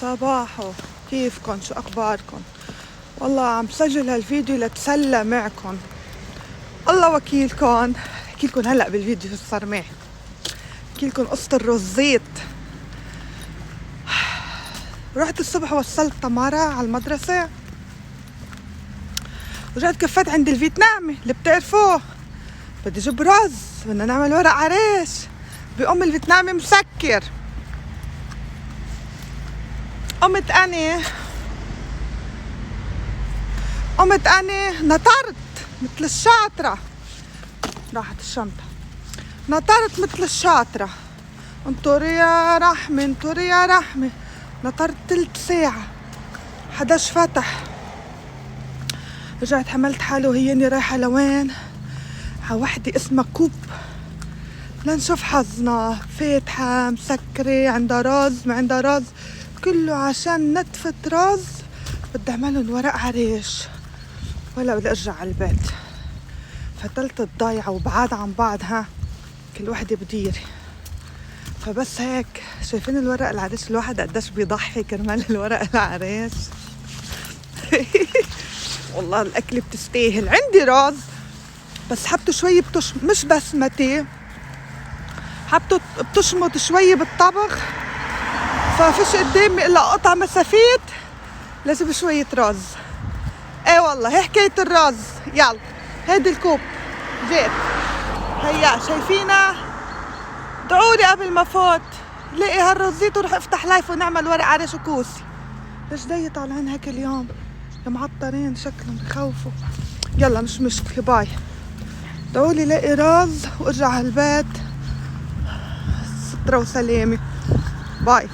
صباحو، كيفكن؟ شو أخباركن؟ والله عم سجل هالفيديو لتسلى معكن. الله وكيلكن. احكيلكن هلأ بالفيديو شو صار معي. احكيلكن قصة الرزيت. رحت الصبح وصلت تمارا على المدرسة، ورجعت كفيت عند الفيتنامي اللي بتعرفوه. بدي جيب رز، بدنا نعمل ورق عريش. بأم الفيتنامي مسكر. قمت أني نطرت مثل الشاطرة. راحت الشنطة. نطرت مثل الشاطرة، انطري يا رحمة انطري يا رحمة. نطرت 3 ساعة، حداش فتح. رجعت حملت حالي وهيني رايحة لوين؟ ها وحدة اسمها كوب لنشوف حظنا. فاتحة مسكرة، عندها رز ما عندها رز، كله عشان نتفة رز بدي اعملن ورق عريش. ولا بدي ارجع على البيت. فتلت الضايعة وبعاد عن بعض، ها كل وحدة بديري. فبس هيك شايفين الورق العريش الواحد قديش بيضحي كرمال الورق العريش. والله الأكل بتستاهل. عندي رز بس حبته شوي مش بسمتي، حبته بتشمط شوي بالطبخ، ففيش قدامي إلا قطع مسافيت، لازم شوية رز. ايه والله هي حكاية الرز. يلا هيدي الكوب جيت. هيا شايفينا؟ ادعولي قبل ما فوت لاقي هالرزيت وروح افتح لايف ونعمل ورق عريش وكوسي. ليش داي طالعين هيك اليوم؟ يا معطرين شكلهم بخوفوا. يلا مش مشكلة، باي. ادعولي لاقي رز وارجع هالبيت سترة وسلامة. باي.